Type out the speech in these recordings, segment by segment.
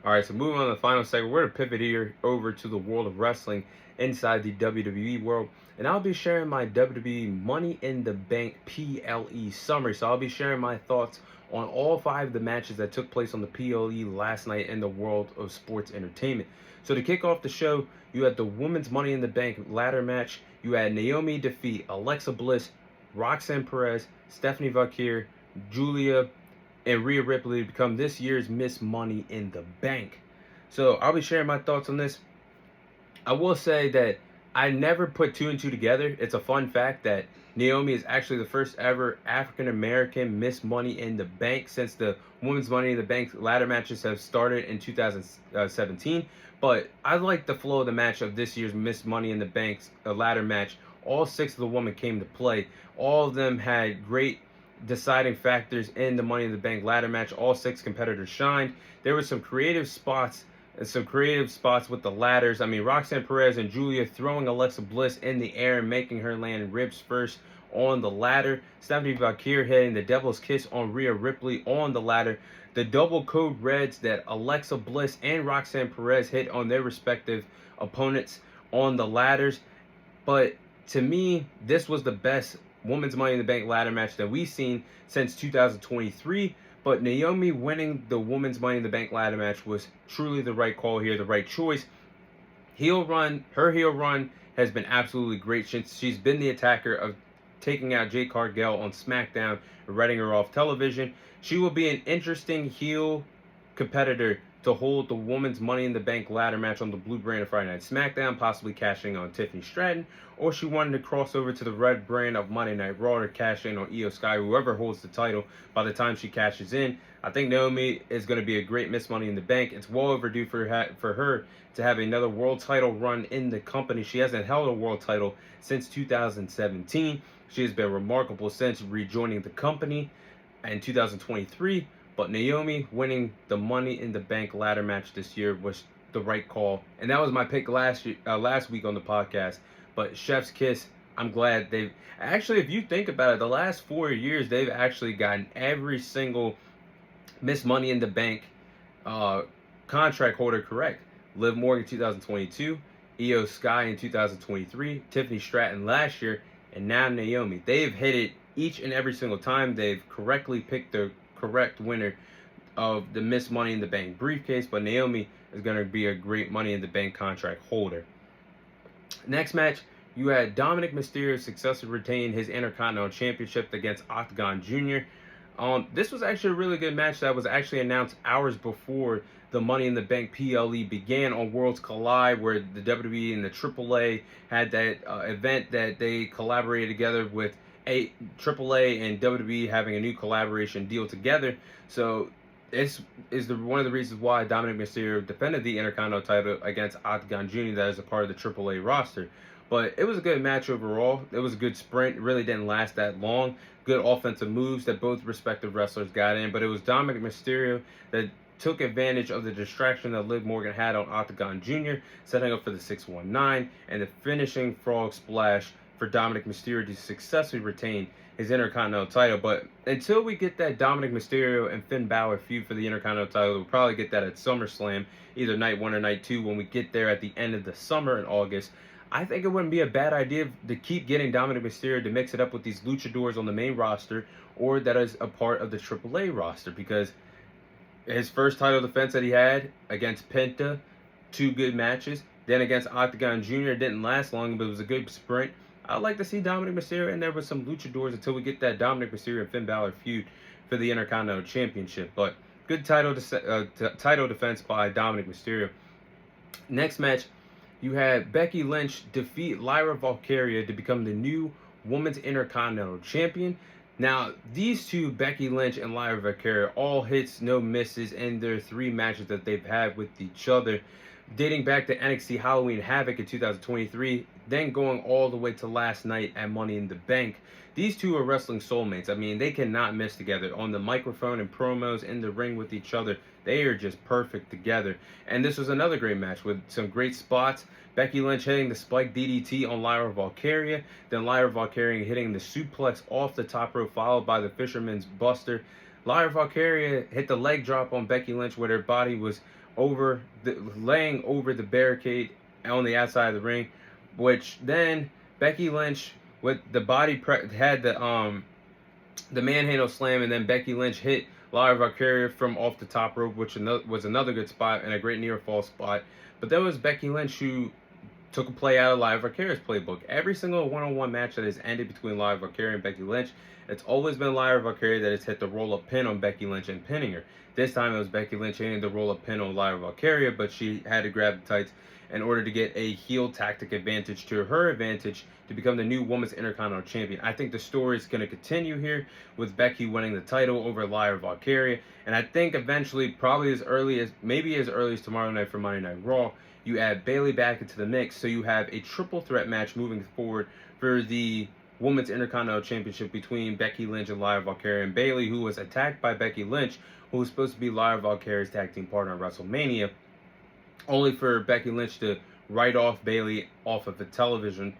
All right, so moving on to the final segment, we're going to pivot here over to the world of wrestling inside the WWE world. And I'll be sharing my WWE Money in the Bank PLE summary. So I'll be sharing my thoughts on all 5 of the matches that took place on the PLE last night in the world of sports entertainment. So to kick off the show, you had the Women's Money in the Bank ladder match. You had Naomi defeat Alexa Bliss, Roxanne Perez, Stephanie Valkyrie, Julia and Rhea Ripley to become this year's Miss Money in the Bank. So I'll be sharing my thoughts on this. I will say that I never put 2 and 2 together. It's a fun fact that Naomi is actually the first ever African American Miss Money in the Bank since the Women's Money in the Bank ladder matches have started in 2017. But I like the flow of the match of this year's Miss Money in the Bank's ladder match. All 6 of the women came to play. All of them had great deciding factors in the Money in the Bank ladder match. All 6 competitors shined. There were some creative spots with the ladders. I mean, Roxanne Perez and Julia throwing Alexa Bliss in the air and making her land ribs first on the ladder. Stephanie Valkyrie hitting the Devil's Kiss on Rhea Ripley on the ladder. The double code reds that Alexa Bliss and Roxanne Perez hit on their respective opponents on the ladders. But to me, this was the best Women's Money in the Bank ladder match that we've seen since 2023. But Naomi winning the Women's Money in the Bank ladder match was truly the right call here, the right choice. Her heel run has been absolutely great since she's been the attacker of taking out Jade Cargill on SmackDown and writing her off television. She will be an interesting heel competitor to hold the Women's Money in the Bank ladder match on the blue brand of Friday Night SmackDown, possibly cashing on Tiffany Stratton, or she wanted to cross over to the red brand of Monday Night Raw to cash in on Io Sky, whoever holds the title by the time she cashes in. I think Naomi is going to be a great Miss Money in the Bank. It's well overdue for her to have another world title run in the company. She hasn't held a world title since 2017. She has been remarkable since rejoining the company in 2023. But Naomi winning the Money in the Bank ladder match this year was the right call. And that was my pick last week on the podcast. But chef's kiss, I'm glad they've... Actually, if you think about it, the last 4 years, they've actually gotten every single Miss Money in the Bank contract holder correct. Liv Morgan 2022, Io Sky in 2023, Tiffany Stratton last year, and now Naomi. They've hit it each and every single time. They've correctly picked the correct winner of the Miss Money in the Bank briefcase, but Naomi is going to be a great Money in the Bank contract holder. Next match, you had Dominic Mysterio successfully retain his Intercontinental Championship against Octagon Jr. This was actually a really good match that was actually announced hours before the Money in the Bank PLE began on Worlds Collide, where the WWE and the AAA had that event that they collaborated together with AAA and WWE having a new collaboration deal together. So this is one of the reasons why Dominic Mysterio defended the Intercontinental title against Octagon Jr. that is a part of the AAA roster. But it was a good match overall. It was a good sprint. It really didn't last that long. Good offensive moves that both respective wrestlers got in. But it was Dominic Mysterio that took advantage of the distraction that Liv Morgan had on Octagon Jr., setting up for the 619 and the finishing frog splash for Dominic Mysterio to successfully retain his Intercontinental title. But until we get that Dominic Mysterio and Finn Balor feud for the Intercontinental title, we'll probably get that at SummerSlam, either night 1 or night 2 when we get there at the end of the summer in August. I think it wouldn't be a bad idea to keep getting Dominic Mysterio to mix it up with these luchadors on the main roster, or that is a part of the AAA roster, because his first title defense that he had against Penta, 2 good matches. Then against Octagon Jr. didn't last long, but it was a good sprint. I'd like to see Dominic Mysterio in there with some luchadors until we get that Dominic Mysterio and Finn Balor feud for the Intercontinental Championship. But good title defense by Dominic Mysterio. Next match, you had Becky Lynch defeat Lyra Valkyria to become the new Women's Intercontinental Champion. Now, these two, Becky Lynch and Lyra Valkyria, all hits, no misses in their 3 matches that they've had with each other, dating back to NXT Halloween Havoc in 2023, then going all the way to last night at Money in the Bank. These two are wrestling soulmates. I mean, they cannot miss together. On the microphone and promos, in the ring with each other, they are just perfect together. And this was another great match with some great spots. Becky Lynch hitting the spike DDT on Lyra Valkyria, then Lyra Valkyria hitting the suplex off the top rope, followed by the Fisherman's Buster. Lyra Valkyria hit the leg drop on Becky Lynch, where her body was laying over the barricade on the outside of the ring, which then Becky Lynch with the had the manhandle slam, and then Becky Lynch hit Lyra Valkyria from off the top rope, which was another good spot and a great near fall spot. But that was Becky Lynch who took a play out of Lyra Valkyria's playbook. Every single one-on-one match that has ended between Lyra Valkyria and Becky Lynch, it's always been Lyra Valkyria that has hit the roll-up pin on Becky Lynch and pinning her. This time it was Becky Lynch hitting the roll-up pin on Lyra Valkyria, but she had to grab the tights in order to get a heel tactic advantage to her advantage to become the new Women's Intercontinental Champion. I think the story is going to continue here with Becky winning the title over Lyra Valkyria, and I think eventually, probably maybe as early as tomorrow night for Monday Night Raw, you add Bayley back into the mix, so you have a triple threat match moving forward for the Women's Intercontinental Championship between Becky Lynch and Lyra Valkyria, and Bayley, who was attacked by Becky Lynch, who was supposed to be Lyra Valkyria's tag team partner at WrestleMania, only for Becky Lynch to write off Bayley off of the television,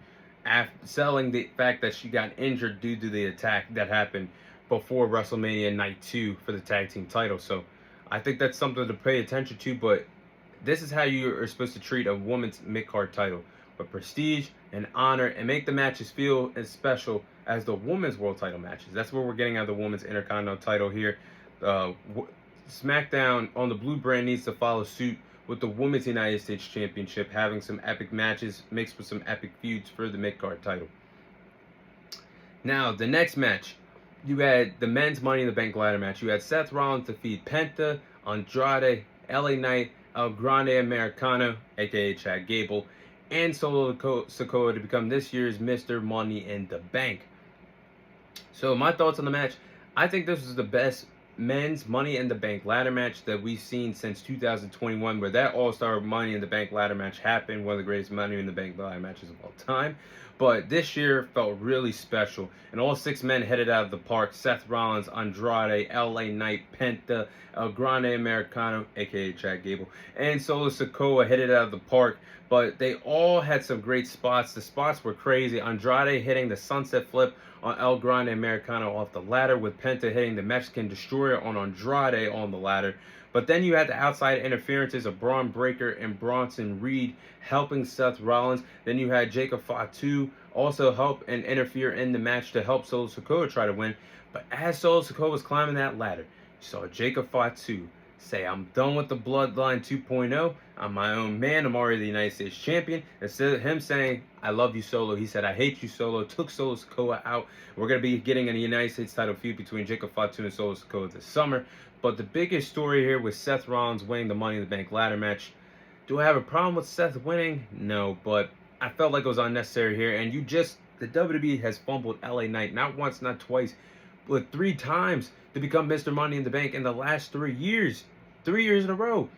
selling the fact that she got injured due to the attack that happened before WrestleMania Night 2 for the tag team title. So I think that's something to pay attention to, but this is how you are supposed to treat a women's mid-card title, with prestige and honor, and make the matches feel as special as the women's world title matches. That's what we're getting out of the women's Intercontinental title here. SmackDown on the blue brand needs to follow suit with the Women's United States Championship, having some epic matches mixed with some epic feuds for the mid-card title. Now, the next match, you had the men's Money in the Bank ladder match. You had Seth Rollins defeat Penta, Andrade, LA Knight, El Grande Americano, aka Chad Gable, and Solo Sikoa to become this year's Mr. Money in the Bank. So my thoughts on the match, I think this was the best men's Money in the Bank ladder match that we've seen since 2021, where that All-Star Money in the Bank ladder match happened, one of the greatest Money in the Bank ladder matches of all time. But this year felt really special, and all 6 men headed out of the park: Seth Rollins, Andrade, LA Knight, Penta, El Grande Americano, aka Chad Gable, and Solo Sikoa headed out of the park. But they all had some great spots. The spots were crazy. Andrade hitting the sunset flip on El Grande Americano off the ladder, with Penta hitting the Mexican Destroyer on Andrade on the ladder. But then you had the outside interferences of Braun Breaker and Bronson Reed helping Seth Rollins. Then you had Jacob Fatu also help and interfere in the match to help Solo Sikoa try to win. But as Solo Sikoa was climbing that ladder, you saw Jacob Fatu say, "I'm done with the Bloodline 2.0. I'm my own man. I'm already the United States champion." Instead of him saying, "I love you, Solo," he said, "I hate you, Solo." Took Solo Sikoa out. We're going to be getting a United States title feud between Jacob Fatu and Solo Sikoa this summer. But the biggest story here was Seth Rollins winning the Money in the Bank ladder match. Do I have a problem with Seth winning? No, but I felt like it was unnecessary here. And the WWE has fumbled LA Knight not once, not twice, but 3 times to become Mr. Money in the Bank in the last 3 years. 3 years in a row.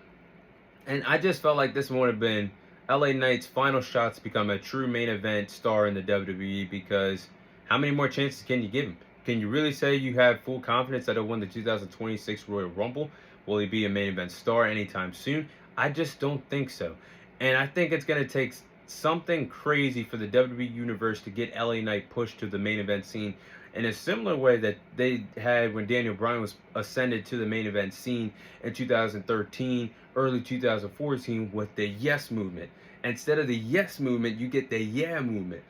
And I just felt like this would have been LA Knight's final shot to become a true main event star in the WWE, because how many more chances can you give him? Can you really say you have full confidence that he'll win the 2026 Royal Rumble? Will he be a main event star anytime soon? I just don't think so. And I think it's going to take something crazy for the WWE Universe to get LA Knight pushed to the main event scene in a similar way that they had when Daniel Bryan was ascended to the main event scene in 2013, early 2014 with the Yes Movement. Instead of the Yes Movement, you get the Yeah Movement.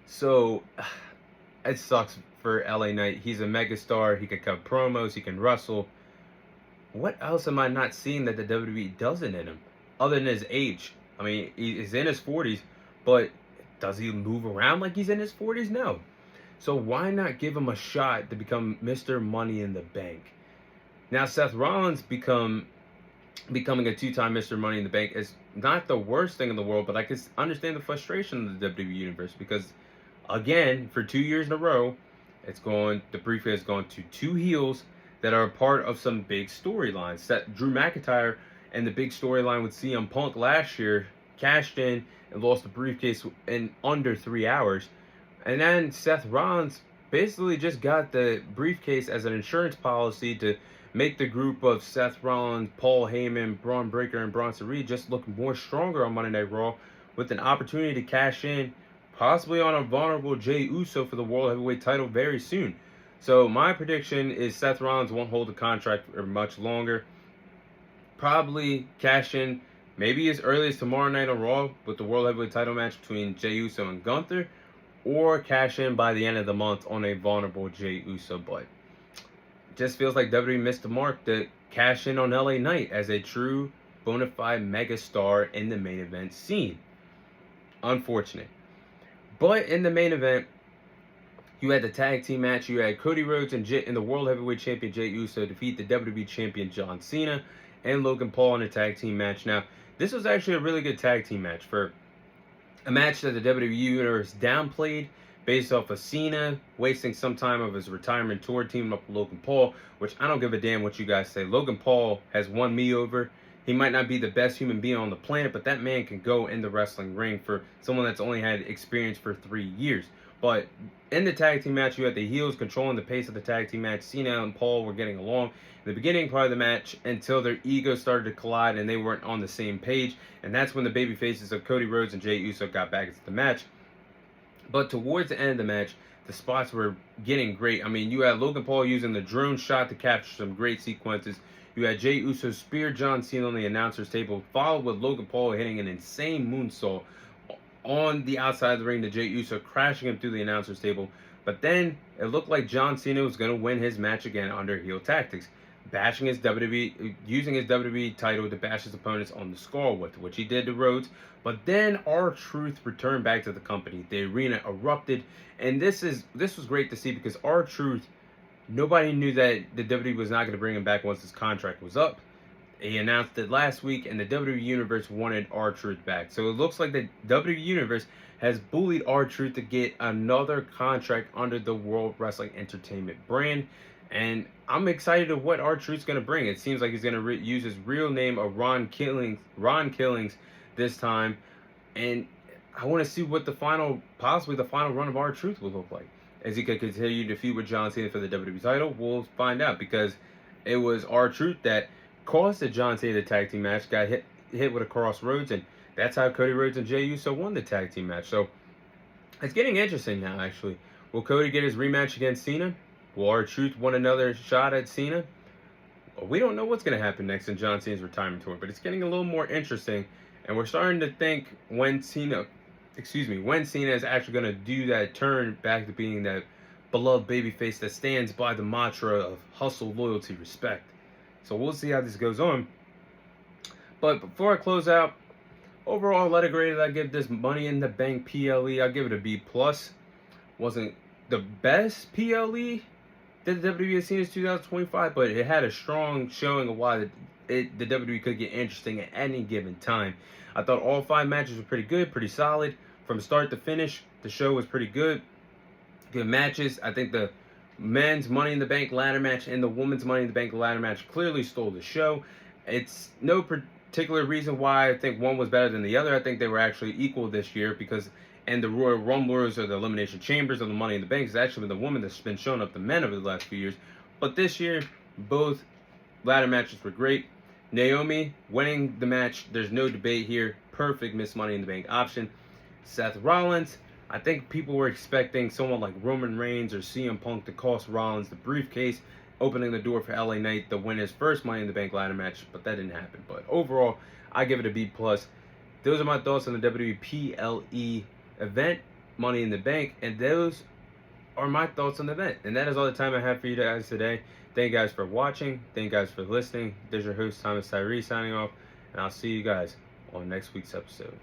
So it sucks for LA Knight. He's a megastar. He can cut promos. He can wrestle. What else am I not seeing that the WWE doesn't in him, other than his age? I mean, he's in his 40s, but does he move around like he's in his 40s? No. So why not give him a shot to become Mr. Money in the Bank? Now, Seth Rollins becoming a 2-time Mr. Money in the Bank is not the worst thing in the world, but I can understand the frustration of the WWE Universe, because, again, for 2 years in a row, the briefcase has gone to 2 heels that are a part of some big storylines. Drew McIntyre and the big storyline with CM Punk last year cashed in and lost the briefcase in under 3 hours. And then Seth Rollins basically just got the briefcase as an insurance policy to make the group of Seth Rollins, Paul Heyman, Braun Breaker, and Bronson Reed just look more stronger on Monday Night Raw, with an opportunity to cash in possibly on a vulnerable Jey Uso for the World Heavyweight title very soon. So my prediction is Seth Rollins won't hold the contract for much longer. Probably cash in maybe as early as tomorrow night on Raw with the World Heavyweight title match between Jey Uso and Gunther, or cash in by the end of the month on a vulnerable Jey Uso. But it just feels like WWE missed the mark to cash in on LA Knight as a true bona fide megastar in the main event scene. Unfortunate. But in the main event, you had the tag team match. You had Cody Rhodes and the World Heavyweight Champion Jey Uso defeat the WWE Champion John Cena and Logan Paul in a tag team match. Now, this was actually a really good tag team match for a match that the WWE Universe downplayed based off of Cena wasting some time of his retirement tour teaming up with Logan Paul, which I don't give a damn what you guys say. Logan Paul has won me over. He might not be the best human being on the planet, but that man can go in the wrestling ring for someone that's only had experience for 3 years. But in the tag team match, you had the heels controlling the pace of the tag team match. Cena and Paul were getting along in the beginning part of the match until their egos started to collide and they weren't on the same page. And that's when the baby faces of Cody Rhodes and Jey Uso got back into the match. But towards the end of the match, the spots were getting great. I mean, you had Logan Paul using the drone shot to capture some great sequences. You had Jey Uso spear John Cena on the announcer's table, followed with Logan Paul hitting an insane moonsault on the outside of the ring to Jey Uso, crashing him through the announcer's table. But then it looked like John Cena was going to win his match again under heel tactics, using his WWE title to bash his opponents on the skull with, which he did to Rhodes. But then R-Truth returned back to the company. The arena erupted, and this was great to see because R-Truth, nobody knew that the WWE was not going to bring him back once his contract was up. He announced it last week, and the WWE Universe wanted R-Truth back. So it looks like the WWE Universe has bullied R-Truth to get another contract under the World Wrestling Entertainment brand. And I'm excited of what R-Truth's going to bring. It seems like he's going to use his real name of Ron Killings this time. And I want to see what possibly the final run of R-Truth will look like. As he could continue to feud with John Cena for the WWE title, we'll find out, because it was R-Truth that caused the John Cena tag team match, got hit with a crossroads, and that's how Cody Rhodes and Jey Uso won the tag team match. So it's getting interesting now, actually. Will Cody get his rematch against Cena? Will R-Truth want another shot at Cena? Well, we don't know what's going to happen next in John Cena's retirement tour, but it's getting a little more interesting, and we're starting to think when Cena is actually going to do that turn back to being that beloved babyface that stands by the mantra of hustle, loyalty, respect. So we'll see how this goes on. But before I close out, overall, letter grade I give this Money in the Bank PLE, I'll give it a B+. Wasn't the best PLE that the WWE has seen since 2025, but it had a strong showing of why the WWE could get interesting at any given time. I thought all 5 matches were pretty good, pretty solid. From start to finish, the show was pretty good. Good matches. I think the men's Money in the Bank ladder match and the women's Money in the Bank ladder match clearly stole the show. It's no particular reason why I think one was better than the other. I think they were actually equal this year and the Royal Rumblers or the Elimination Chambers of the Money in the Bank has actually been the woman that's been showing up the men over the last few years. But this year, both ladder matches were great. Naomi winning the match, there's no debate here. Perfect Miss Money in the Bank option. Seth Rollins, I think people were expecting someone like Roman Reigns or CM Punk to cost Rollins the briefcase, opening the door for LA Knight to win his first Money in the Bank ladder match, but that didn't happen. But overall, I give it a B+. Those are my thoughts on the WPLE event, Money in the Bank, and those are my thoughts on the event. And that is all the time I have for you guys today. Thank you guys for watching. Thank you guys for listening. There's your host, Thomas Tyree, signing off, and I'll see you guys on next week's episode.